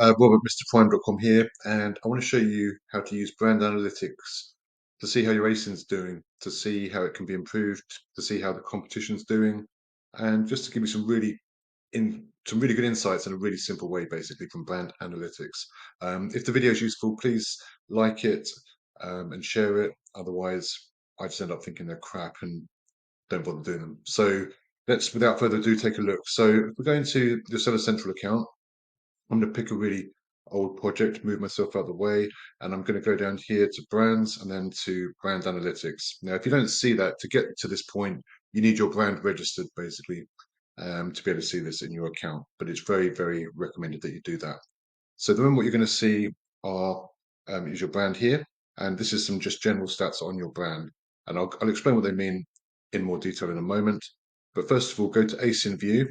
Robert, MrPrime.com here, and I want to show you how to use brand analytics to see how your ASIN's doing, to see how it can be improved, to see how the competition's doing, and just to give you some really good insights in a really simple way, basically from brand analytics. If the video is useful, please like it and share it. Otherwise, I just end up thinking they're crap and don't bother doing them. So let's, without further ado, take a look. So if we go into your Seller Central account, I'm going to pick a really old project, move myself out of the way, and I'm going to go down here to brands and then to brand analytics. Now, if you don't see that, to get to this point, you need your brand registered basically to be able to see this in your account. But it's very, very recommended that you do that. So then what you're going to see are is your brand here, and this is some just general stats on your brand. And I'll explain what they mean in more detail in a moment. But first of all, go to ASIN view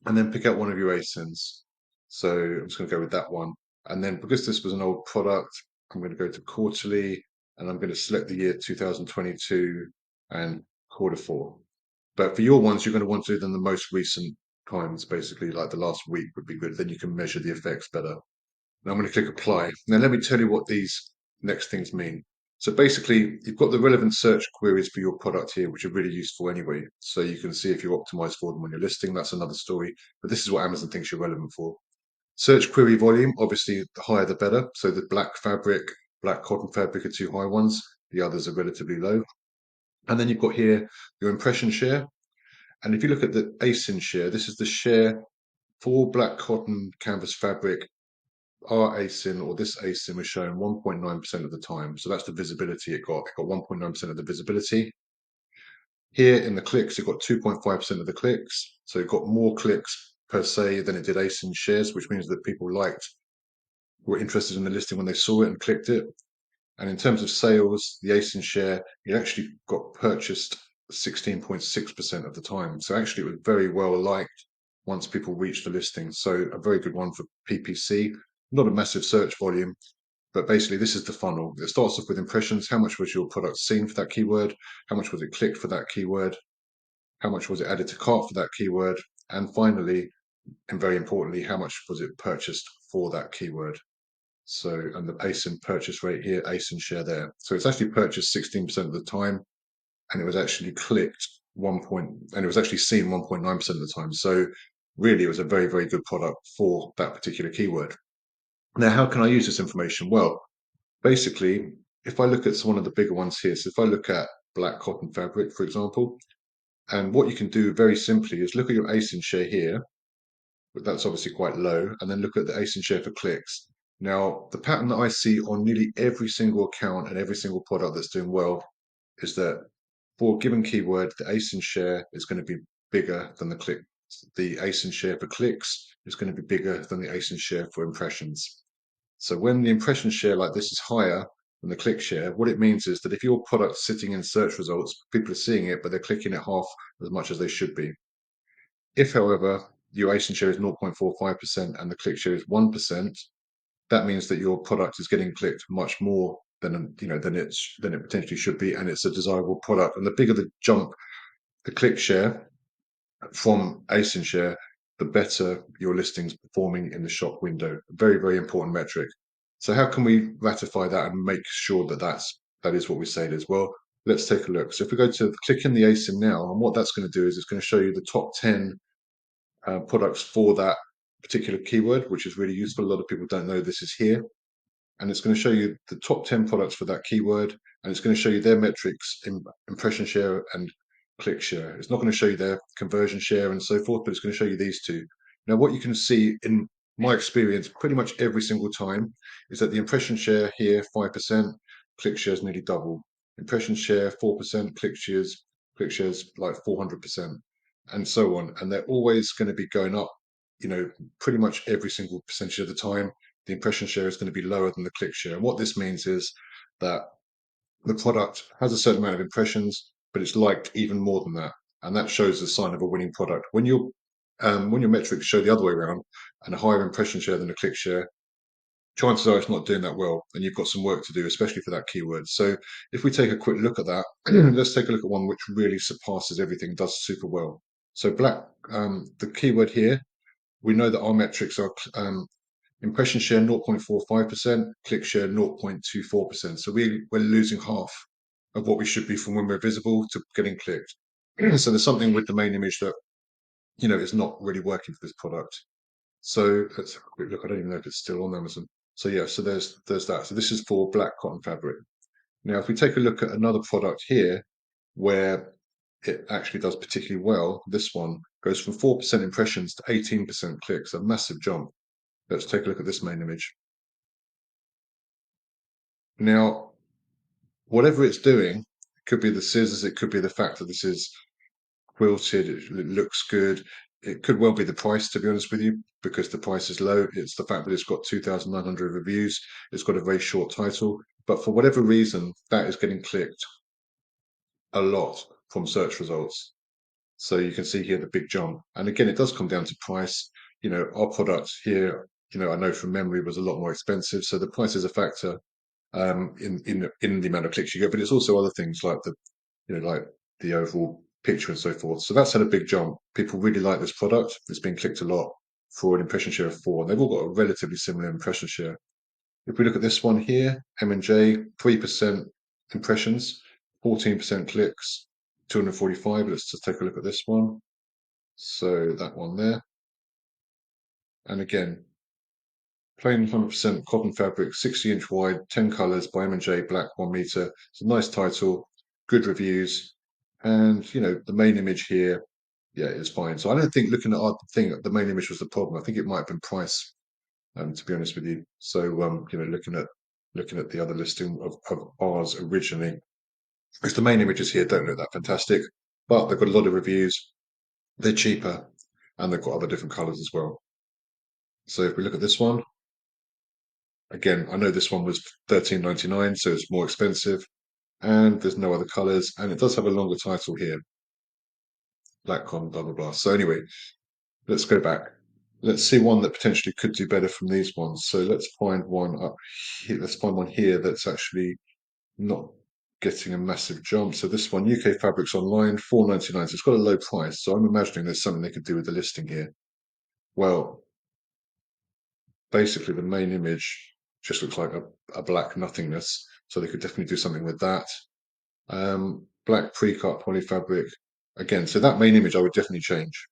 and then pick out one of your ASINs. So I'm just going to go with that one. And then because this was an old product, I'm going to go to quarterly and I'm going to select the year 2022 and Q4. But for your ones, you're going to want to do them the most recent times, basically, like the last week would be good. Then you can measure the effects better. Now I'm going to click apply. Now let me tell you what these next things mean. So basically, you've got the relevant search queries for your product here, which are really useful anyway. So you can see if you're optimized for them when you're listing. That's another story. But this is what Amazon thinks you're relevant for. Search query volume, obviously, the higher the better. So the black fabric, black cotton fabric are two high ones. The others are relatively low. And then you've got here your impression share. And if you look at the ASIN share, this is the share for black cotton canvas fabric. Our ASIN or this ASIN was shown 1.9% of the time. So that's the visibility it got. It got 1.9% of the visibility. Here in the clicks, it got 2.5% of the clicks. So it got more clicks per se than it did ASIN shares, which means that people were interested in the listing when they saw it and clicked it. And in terms of sales, the ASIN share, it actually got purchased 16.6% of the time. So actually it was very well liked once people reached the listing. So a very good one for PPC. Not a massive search volume, but basically this is the funnel. It starts off with impressions. How much was your product seen for that keyword? How much was it clicked for that keyword? How much was it added to cart for that keyword? And finally, and very importantly, how much was it purchased for that keyword? So, and the ASIN purchase rate here, ASIN share there. So it's actually purchased 16% of the time, and it was actually clicked and it was actually seen 1.9% of the time. So really, it was a very, very good product for that particular keyword. Now, how can I use this information? Well, basically, if I look at one of the bigger ones here, so if I look at black cotton fabric, for example, and what you can do very simply is look at your ASIN share here, but that's obviously quite low, and then look at the ASIN share for clicks. Now, the pattern that I see on nearly every single account and every single product that's doing well is that for a given keyword, the ASIN share is going to be bigger than the click. The ASIN share for clicks is going to be bigger than the ASIN share for impressions. So when the impression share like this is higher than the click share, what it means is that if your product's sitting in search results, people are seeing it, but they're clicking it half as much as they should be. If, however, your ASIN share is 0.45% and the click share is 1%, that means that your product is getting clicked much more than it potentially should be, and it's a desirable product. And the bigger the jump, the click share from ASIN share, the better your listing's performing in the shop window. Very, very important metric. So how can we ratify that and make sure that that is what we say it is? Well, let's take a look. So if we go to click in the ASIN now, and what that's going to do is it's going to show you the top 10 products for that particular keyword, which is really useful. A lot of people don't know this is here. And it's going to show you the top 10 products for that keyword. And it's going to show you their metrics in impression share and click share. It's not going to show you their conversion share and so forth, but it's going to show you these two. Now, what you can see in my experience, pretty much every single time, is that the impression share here, 5%, click shares nearly double. Impression share, 4%, click shares like 400%, and so on. And they're always going to be going up, pretty much every single percentage of the time. The impression share is going to be lower than the click share. And what this means is that the product has a certain amount of impressions, but it's liked even more than that. And that shows the sign of a winning product. When your metrics show the other way around and a higher impression share than a click share, chances are it's not doing that well, and you've got some work to do, especially for that keyword. So if we take a quick look at that, let's take a look at one which really surpasses everything, does super well. So the keyword here, we know that our metrics are Impression share 0.45%, click share 0.24%. So we're losing half of what we should be from when we're visible to getting clicked. So there's something with the main image that is not really working for this product. So let's have a quick look. I don't even know if it's still on Amazon. So yeah, so there's that. So this is for black cotton fabric. Now, if we take a look at another product here where it actually does particularly well, this one goes from 4% impressions to 18% clicks, a massive jump. Let's take a look at this main image. Now, whatever it's doing, it could be the scissors, it could be the fact that this is quilted, it looks good. It could well be the price, to be honest with you, because the price is low. It's the fact that it's got 2,900 reviews. It's got a very short title. But for whatever reason, that is getting clicked a lot from search results. So you can see here the big jump. And again, it does come down to price. Our product here, I know from memory was a lot more expensive. So the price is a factor in the amount of clicks you get, but it's also other things like like the overall picture and so forth. So that's had a big jump. People really like this product. It's been clicked a lot for an impression share of 4. And they've all got a relatively similar impression share. If we look at this one here, M&J, 3% impressions, 14% clicks, 245. Let's just take a look at this one. So that one there. And again, plain 100% cotton fabric, 60-inch wide, 10 colors by M&J, black, 1 meter. It's a nice title, good reviews. And, the main image here, yeah, it's fine. So I don't think looking at our thing, the main image was the problem. I think it might have been price, to be honest with you. So, looking at the other listing of ours originally, because the main images here don't look that fantastic, but they've got a lot of reviews. They're cheaper, and they've got other different colors as well. So if we look at this one, again, I know this one was $13.99, so it's more expensive, and there's no other colors, and it does have a longer title here, Blackcon, blah blah blah. So anyway, let's go back. Let's see one that potentially could do better from these ones. So let's find one up here. Let's find one here that's actually not getting a massive jump. So this one, UK Fabrics Online, $4.99. So it's got a low price. So I'm imagining there's something they could do with the listing here. Well, basically the main image just looks like a black nothingness. So they could definitely do something with that. Black pre-cut poly fabric. Again, so that main image I would definitely change.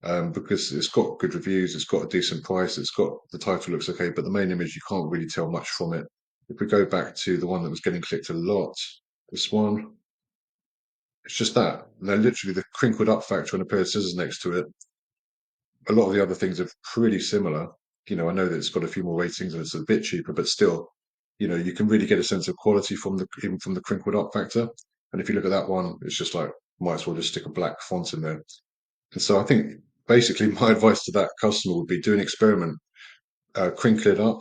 Because it's got good reviews, it's got a decent price, it's got the title looks okay, but the main image you can't really tell much from it. If we go back to the one that was getting clicked a lot, this one, it's just that. Now, literally, the crinkled up factor and a pair of scissors next to it. A lot of the other things are pretty similar. I know that it's got a few more ratings and it's a bit cheaper, but still, you can really get a sense of quality even from the crinkled up factor. And if you look at that one, it's just like might as well just stick a black font in there. And so I think basically my advice to that customer would be do an experiment, crinkle it up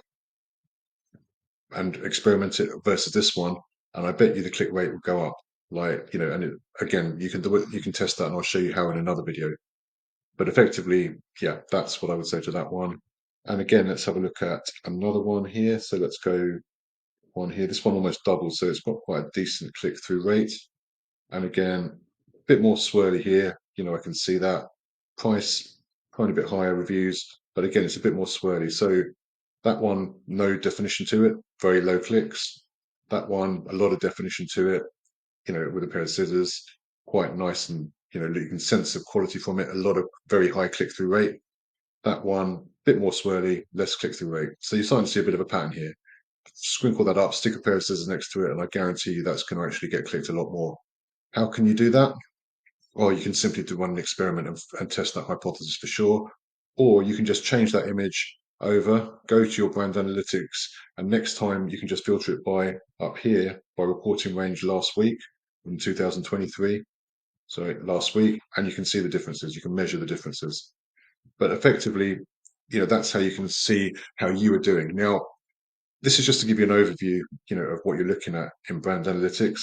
and experiment it versus this one, and I bet you the click rate will go up. And again, you can do it, you can test that, and I'll show you how in another video. But effectively, yeah, that's what I would say to that one. And again, let's have a look at another one here. So let's go one here. This one almost doubles, so it's got quite a decent click-through rate. And again, a bit more swirly here. I can see that price quite a bit higher reviews, but again, it's a bit more swirly. So that one, no definition to it, very low clicks. That one, a lot of definition to it, with a pair of scissors, quite nice, and you can sense the quality from it. A lot of very high click-through rate. That one, a bit more swirly, less click-through rate. So you're starting to see a bit of a pattern here. Sprinkle that up, stick a pair of scissors next to it, and I guarantee you that's going to actually get clicked a lot more. How can you do that? Well, you can simply do one experiment and test that hypothesis for sure. Or you can just change that image over, go to your brand analytics, and next time you can just filter it by up here by reporting range last week in 2023. So last week, and you can see the differences. You can measure the differences. But effectively, that's how you can see how you are doing. Now, this is just to give you an overview, of what you're looking at in brand analytics.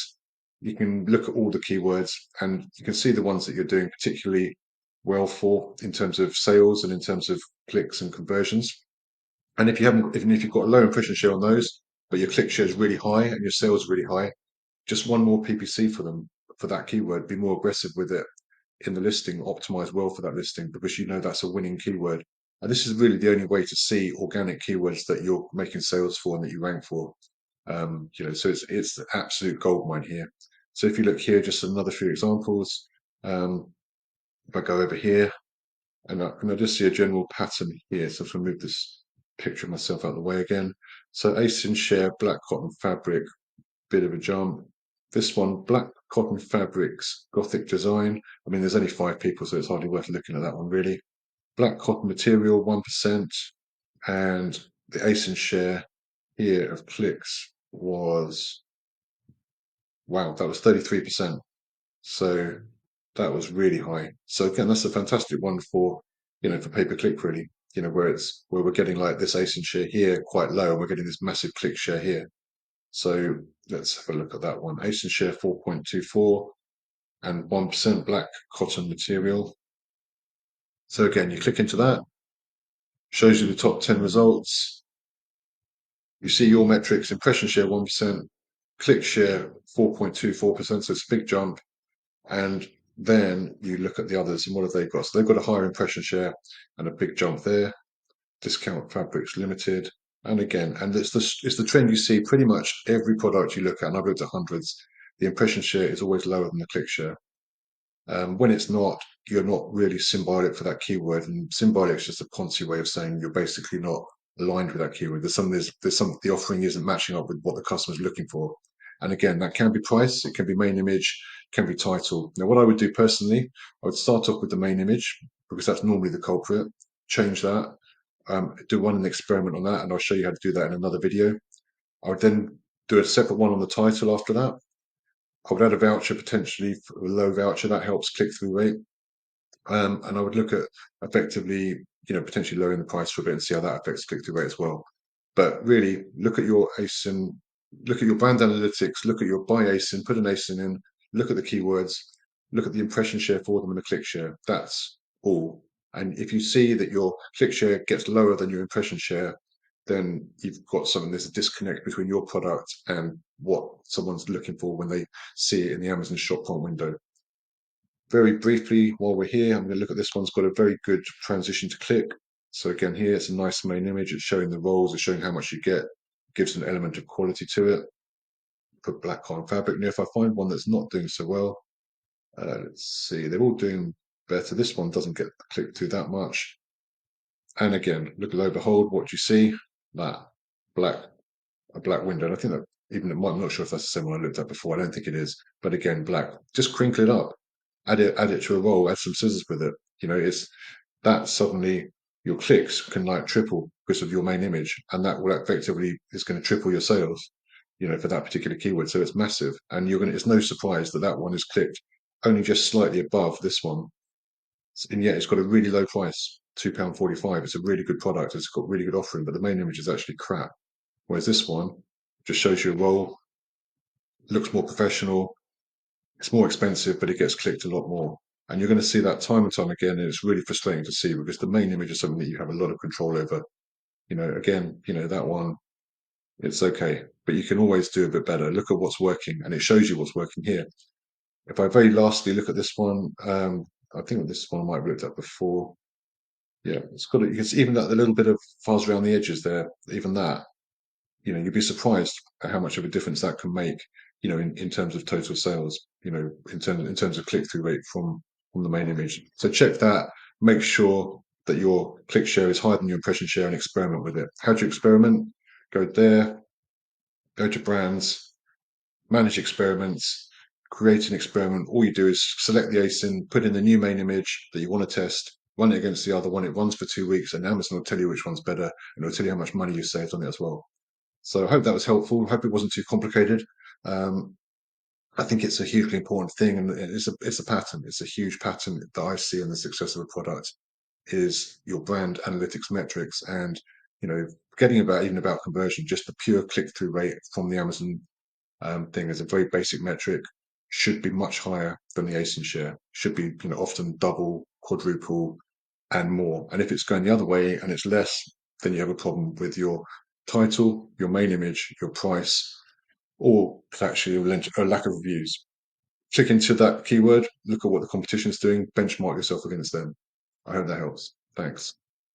You can look at all the keywords and you can see the ones that you're doing particularly well for in terms of sales and in terms of clicks and conversions. And if you've got a low impression share on those, but your click share is really high and your sales really high, just one more PPC for them for that keyword. Be more aggressive with it in the listing, optimize well for that listing because that's a winning keyword. And this is really the only way to see organic keywords that you're making sales for and that you rank for. So it's the absolute gold mine here. So if you look here, just another few examples. If I go over here, and I just see a general pattern here. So if I move this picture of myself out of the way again. So ASIN share, black cotton fabric, bit of a jump. This one, black cotton fabrics, Gothic design. I mean, there's only 5 people, so it's hardly worth looking at that one really. Black cotton material, 1%, and the ASIN share here of clicks was, wow, that was 33%. So that was really high. So again, that's a fantastic one for, for pay-per-click really, where we're getting like this ASIN share here quite low, and we're getting this massive click share here. So let's have a look at that one. ASIN share 4.24 and 1% black cotton material. So again, you click into that, shows you the top 10 results. You see your metrics: impression share 1%, click share 4.24%, so it's a big jump. And then you look at the others, and what have they got? So they've got a higher impression share and a big jump there. Discount Fabrics Limited. And again, and it's the trend you see pretty much every product you look at, and I've looked at hundreds, the impression share is always lower than the click share. When it's not, you're not really symbiotic for that keyword, and symbiotic is just a Ponzi way of saying you're basically not aligned with that keyword. There's some the offering isn't matching up with what the customer's looking for. And again, that can be price, it can be main image, can be title. Now, what I would do personally, I would start off with the main image because that's normally the culprit. Change that, do an experiment on that, and I'll show you how to do that in another video. I would then do a separate one on the title after that. I would add a voucher, potentially a low voucher that helps click through rate. And I would look at effectively, potentially lowering the price for a bit and see how that affects click through rate as well. But really, look at your ASIN, look at your brand analytics, look at your buy ASIN, put an ASIN in, look at the keywords, look at the impression share for them and the click share. That's all. And if you see that your click share gets lower than your impression share, then you've got something, there's a disconnect between your product and what someone's looking for when they see it in the Amazon shop front window. Very briefly, while we're here, I'm going to look at this one's got a very good transition to click. So again, here it's a nice main image. It's showing the roles, it's showing how much you get, gives an element of quality to it. Put black cotton fabric. Now, if I find one that's not doing so well, let's see, they're all doing better. This one doesn't get clicked to that much. And again, look lo behold, what you see? That a black window. And I think that I'm not sure if that's the same one I looked at before. I don't think it is. But again, black. Just crinkle it up, add it to a roll, add some scissors with it. It's that suddenly your clicks can like triple because of your main image, and that will effectively is going to triple your sales. For that particular keyword. So it's massive, and it's no surprise that that one is clicked only just slightly above this one, and yet it's got a really low price, £2.45. It's a really good product. It's got really good offering, but the main image is actually crap. Whereas this one just shows you a roll, looks more professional, it's more expensive, but it gets clicked a lot more. And you're going to see that time and time again, and it's really frustrating to see because the main image is something that you have a lot of control over. Again, that one, it's okay, but you can always do a bit better. Look at what's working, and it shows you what's working here. If I very lastly look at this one, I think this one I might have looked at before. Yeah, it's got it. You can see even that the little bit of fuzz around the edges there, even that, you'd be surprised at how much of a difference that can make, in terms of total sales, in terms of click-through rate from the main image. So check that, make sure that your click share is higher than your impression share and experiment with it. How do you experiment? Go there, go to brands, manage experiments, create an experiment. All you do is select the ASIN, put in the new main image that you want to test, run it against the other one. It runs for 2 weeks, and Amazon will tell you which one's better, and it'll tell you how much money you saved on it as well. So I hope that was helpful. I hope it wasn't too complicated. I think it's a hugely important thing, and it's a pattern. It's a huge pattern that I see in the success of a product is your brand analytics metrics, and forgetting about conversion, just the pure click through rate from the Amazon thing is a very basic metric. Should be much higher than the ASIN share. Should be often double, quadruple, and more. And if it's going the other way and it's less, then you have a problem with your title, your main image, your price, or actually a lack of reviews. Click into that keyword, look at what the competition's doing, benchmark yourself against them. I hope that helps. Thanks.